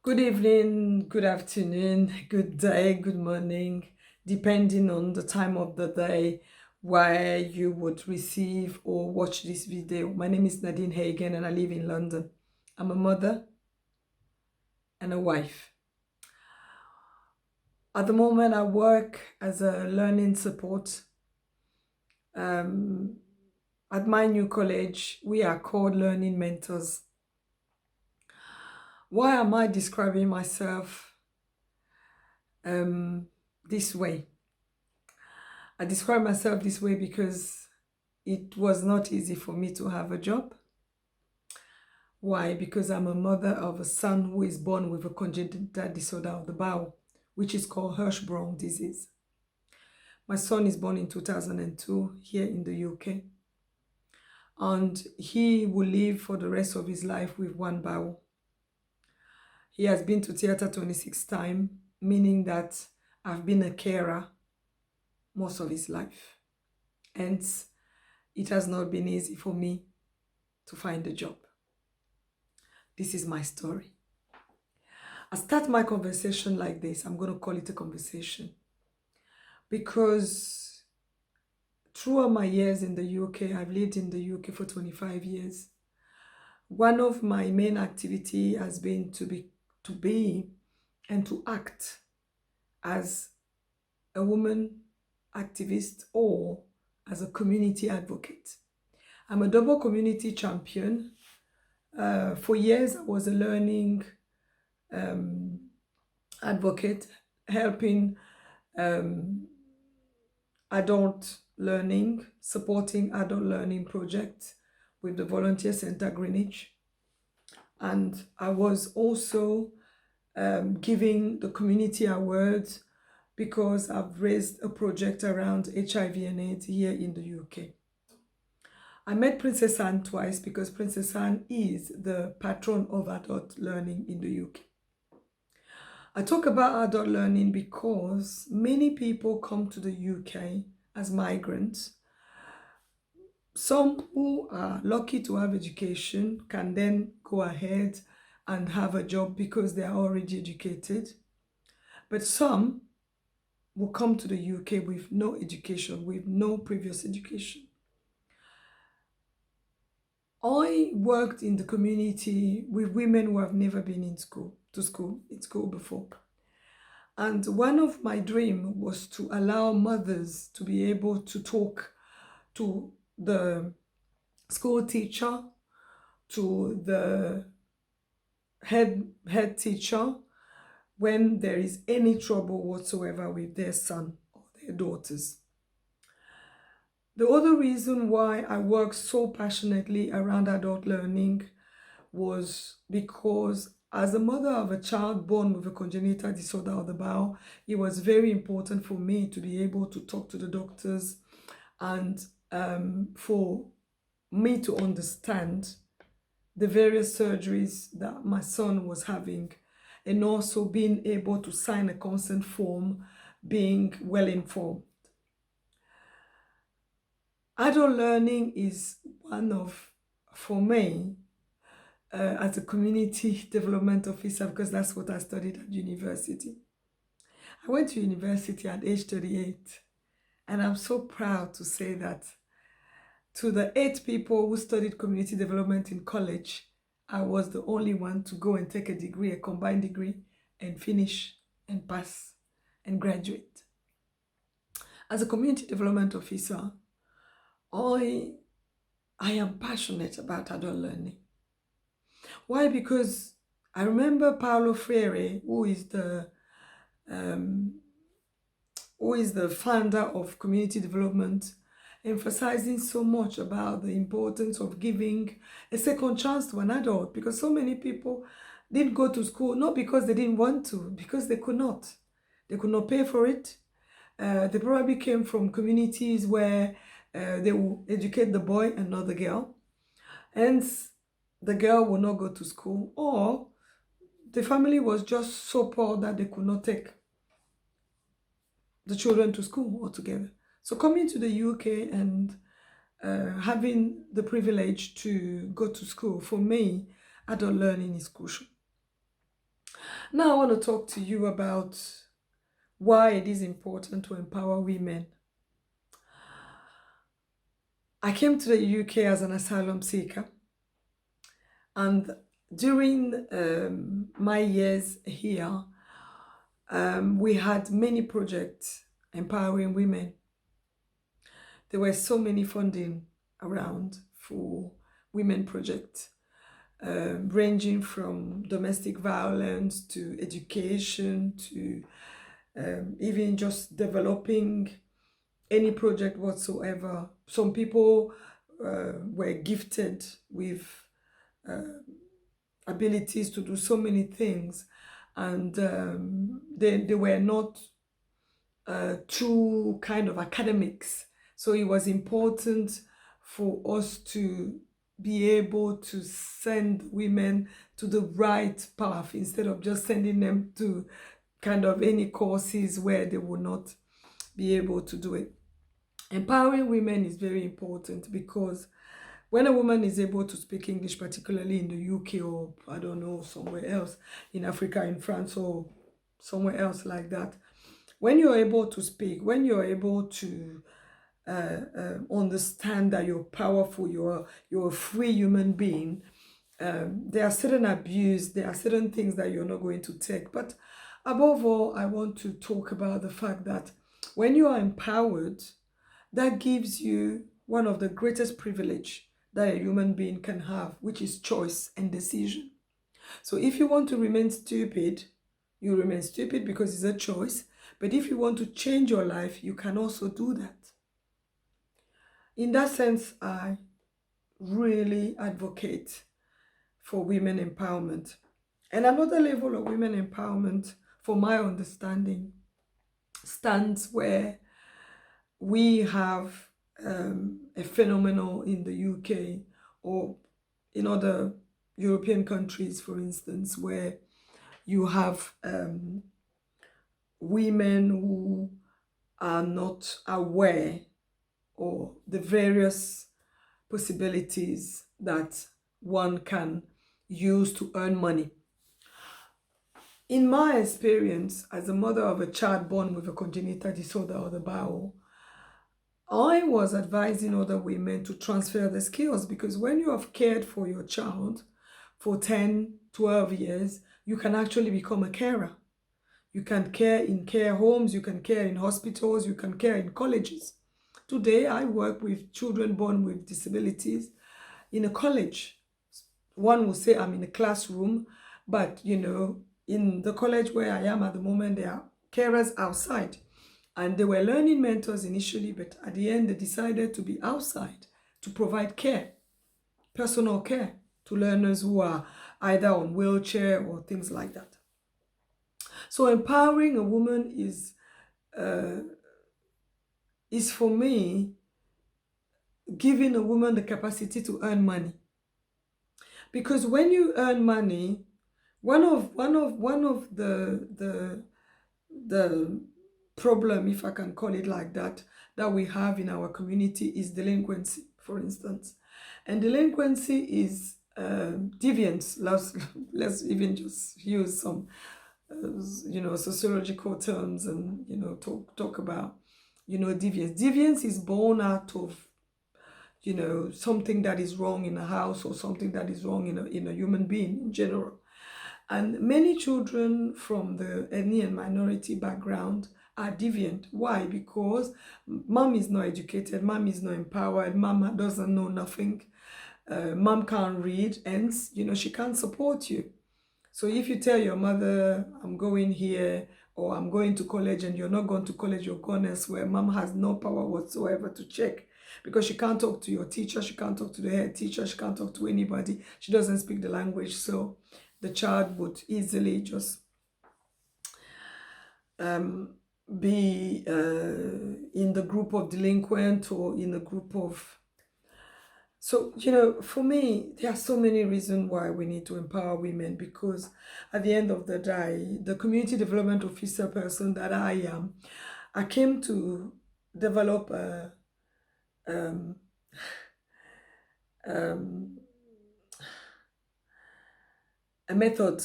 Good evening, good afternoon, good day, good morning, depending on the time of the day where you would receive or watch this video. My name is Nadine Hagen and I live in London. I'm a mother and a wife. At the moment, I work as a learning support. At my new college, we are called learning mentors. Why am I describing myself this way? I describe myself this way because it was not easy for me to have a job. Why? Because I'm a mother of a son who is born with a congenital disorder of the bowel, which is called Hirschsprung disease. My son is born in 2002 here in the UK, and he will live for the rest of his life with one bowel. He has been to theater 26 times, meaning that I've been a carer most of his life. Hence, it has not been easy for me to find a job. This is my story. I start my conversation like this. I'm going to call it a conversation because throughout my years in the UK, I've lived in the UK for 25 years. One of my main activity has been to be and to act as a woman activist or as a community advocate. I'm a double community champion. For years, I was a learning advocate, helping adult learning, supporting adult learning projects with the Volunteer Center Greenwich. And I was also giving the community awards because I've raised a project around HIV and AIDS here in the UK. I met Princess Anne twice because Princess Anne is the patron of adult learning in the UK. I talk about adult learning because many people come to the UK as migrants. Some who are lucky to have education can then go ahead and have a job because they are already educated. But some will come to the UK with no education, with no previous education. I worked in the community with women who have never been in school before. And one of my dreams was to allow mothers to be able to talk to the school teacher, to the head teacher, when there is any trouble whatsoever with their son or their daughters. The other reason why I work so passionately around adult learning was because as a mother of a child born with a congenital disorder of the bowel, it was very important for me to be able to talk to the doctors and for me to understand the various surgeries that my son was having, and also being able to sign a consent form, being well informed. Adult learning is one of, for me, as a community development officer, because that's what I studied at university. I went to university at age 38, and I'm so proud to say that to the 8 people who studied community development in college, I was the only one to go and take a degree, a combined degree, and finish and pass and graduate. As a community development officer, I am passionate about adult learning. Why? Because I remember Paulo Freire, who is the founder of community development, emphasizing so much about the importance of giving a second chance to an adult, because so many people didn't go to school, not because they didn't want to, because they could not. They could not pay for it. They probably came from communities where they will educate the boy and not the girl. Hence, the girl will not go to school, or the family was just so poor that they could not take the children to school altogether. So coming to the UK and having the privilege to go to school, for me, adult learning is crucial. Now I want to talk to you about why it is important to empower women. I came to the UK as an asylum seeker, and during my years here, we had many projects empowering women. There were so many funding around for women projects, ranging from domestic violence to education to even just developing any project whatsoever. Some people were gifted with abilities to do so many things, and they were not true kind of academics. So it was important for us to be able to send women to the right path instead of just sending them to kind of any courses where they would not be able to do it. Empowering women is very important because when a woman is able to speak English, particularly in the UK or I don't know, somewhere else in Africa, in France or somewhere else like that, when you're able to speak, when you're able to understand that you're powerful, you're a free human being, there are certain abuse, there are certain things that you're not going to take. But above all, I want to talk about the fact that when you are empowered, that gives you one of the greatest privilege that a human being can have, which is choice and decision. So if you want to remain stupid, you remain stupid because it's a choice. But if you want to change your life, you can also do that. In that sense, I really advocate for women empowerment. And another level of women empowerment, for my understanding, stands where we have a phenomenon in the UK or in other European countries, for instance, where you have women who are not aware of the various possibilities that one can use to earn money. In my experience, as a mother of a child born with a congenital disorder of the bowel, I was advising other women to transfer the skills because when you have cared for your child for 10, 12 years, you can actually become a carer. You can care in care homes, you can care in hospitals, you can care in colleges. Today, I work with children born with disabilities in a college. One will say I'm in a classroom, but in the college where I am at the moment, there are carers outside. And they were learning mentors initially, but at the end, they decided to be outside to provide care, personal care to learners who are either on wheelchair or things like that. So empowering a woman is for me giving a woman the capacity to earn money. Because when you earn money, one of the problem, if I can call it like that we have in our community is delinquency, for instance. And delinquency is deviance. Let's even just use some sociological terms and talk about deviance. Deviance is born out of something that is wrong in a house or something that is wrong in a human being in general. And many children from the ethnic and minority background are deviant. Why? Because mom is not educated, mom is not empowered, mom doesn't know nothing, mom can't read, and she can't support you. So if you tell your mother, I'm going here or I'm going to college, and you're not going to college, you're going elsewhere, mom has no power whatsoever to check because she can't talk to your teacher, she can't talk to the head teacher, she can't talk to anybody, she doesn't speak the language. So the child would easily just be in the group of delinquent or in a group of... So, for me, there are so many reasons why we need to empower women, because at the end of the day, the community development officer person that I am, I came to develop a method,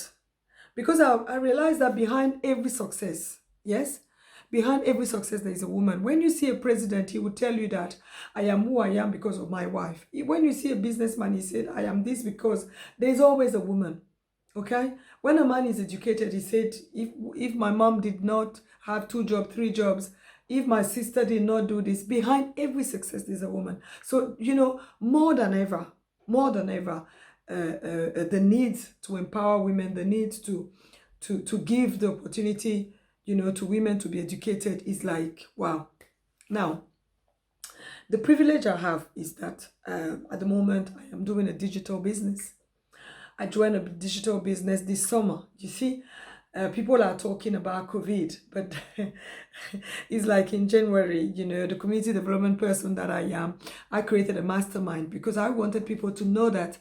Because I realized that behind every success, yes, behind every success, there is a woman. When you see a president, he will tell you that I am who I am because of my wife. When you see a businessman, he said, I am this because there's always a woman. Okay? When a man is educated, he said, if my mom did not have 2 jobs, 3 jobs, if my sister did not do this, behind every success, there's a woman. So, you know, more than ever, the need to empower women, the need to give the opportunity, you know, to women to be educated is like, wow. Now, the privilege I have is that at the moment I am doing a digital business. I joined a digital business this summer. You see, people are talking about COVID, but it's like in January, you know, the community development person that I am, I created a mastermind because I wanted people to know that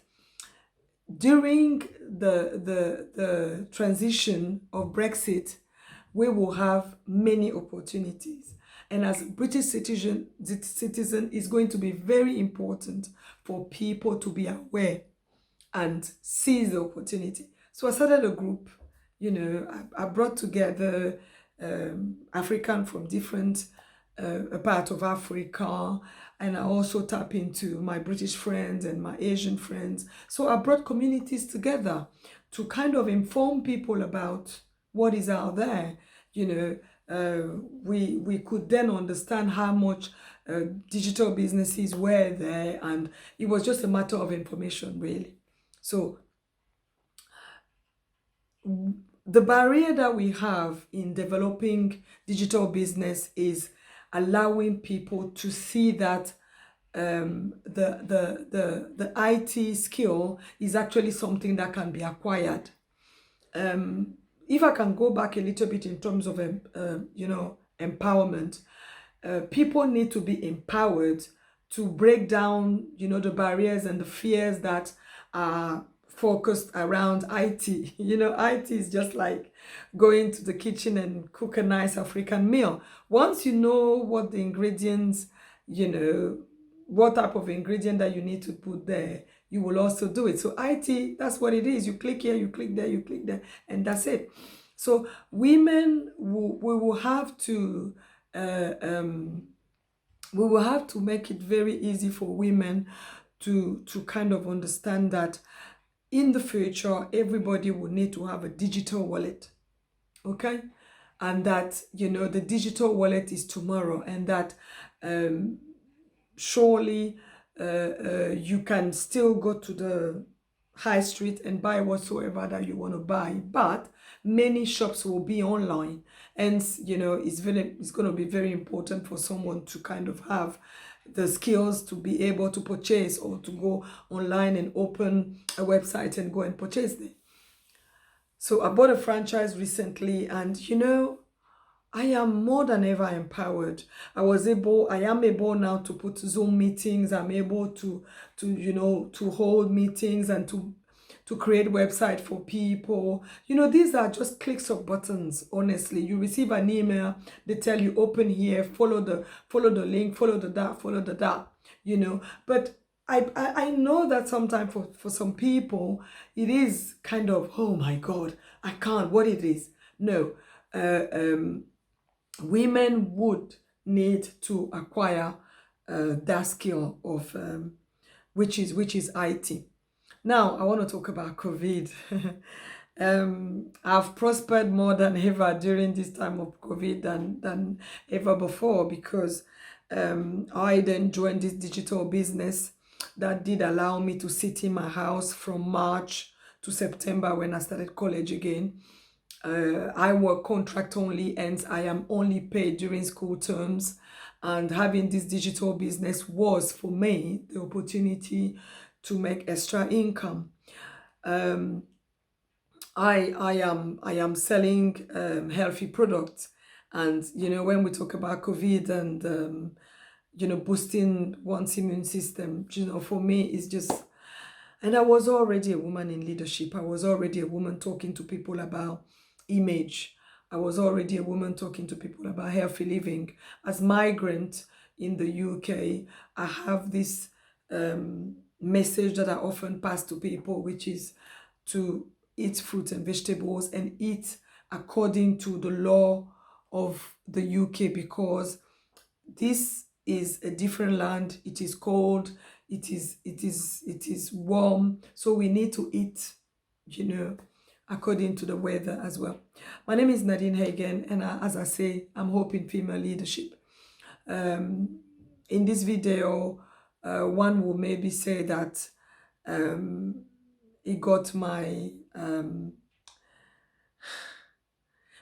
during the transition of Brexit, we will have many opportunities. And as British citizen, it's going to be very important for people to be aware and seize the opportunity. So I started a group, you know, I brought together African from different part of Africa, and I also tap into my British friends and my Asian friends. So I brought communities together to kind of inform people about what is out there. You know, we could then understand how much digital businesses were there, and it was just a matter of information, really. So the barrier that we have in developing digital business is allowing people to see that the IT skill is actually something that can be acquired. If I can go back a little bit in terms of you know, empowerment, people need to be empowered to break down, you know, the barriers and the fears that are focused around IT. You know, IT is just like going to the kitchen and cook a nice African meal. Once you know what the ingredients, you know, what type of ingredient that you need to put there, you will also do it. So IT, that's what it is. You click here, you click there, you click there, and that's it. So women, we will have to make it very easy for women to kind of understand that in the future, everybody will need to have a digital wallet, okay? And that, you know, the digital wallet is tomorrow, and that surely you can still go to the high street and buy whatsoever that you want to buy, but many shops will be online. And, you know, it's going to be very important for someone to kind of have the skills to be able to purchase, or to go online and open a website and go and purchase them. So I bought a franchise recently, and, you know, I am more than ever empowered. I am able now to put Zoom meetings. I'm able to you know, to hold meetings and to create website for people. You know, these are just clicks of buttons. Honestly, you receive an email, they tell you open here, follow the link, follow the that, you know. But I know that sometimes for some people it is kind of, oh my God, I can't, what it is. No, women would need to acquire that skill of which is IT. Now, I want to talk about COVID. I've prospered more than ever during this time of COVID than ever before, because I then joined this digital business that did allow me to sit in my house from March to September when I started college again. I work contract only, and I am only paid during school terms. And having this digital business was, for me, the opportunity to make extra income. I am selling healthy products, and, you know, when we talk about COVID and you know, boosting one's immune system, you know, for me it's just, and I was already a woman in leadership. I was already a woman talking to people about image. I was already a woman talking to people about healthy living. As migrant in the UK, I have this message that I often pass to people, which is to eat fruits and vegetables and eat according to the law of the UK, because this is a different land. It is cold, it is warm, so we need to eat, you know, according to the weather as well. My name is Nadine Hagen, and as I say, I'm hoping female leadership. In this video, one will maybe say that he got my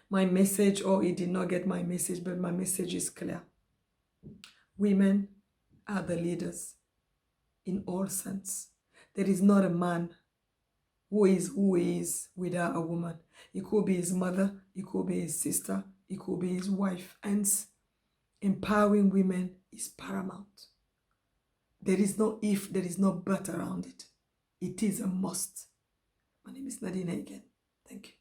my message, or he did not get my message, but my message is clear. Women are the leaders in all sense. There is not a man who is without a woman. It could be his mother, it could be his sister, it could be his wife. Hence, empowering women is paramount. There is no if, there is no but around it. It is a must. My name is Nadine Hagen. Thank you.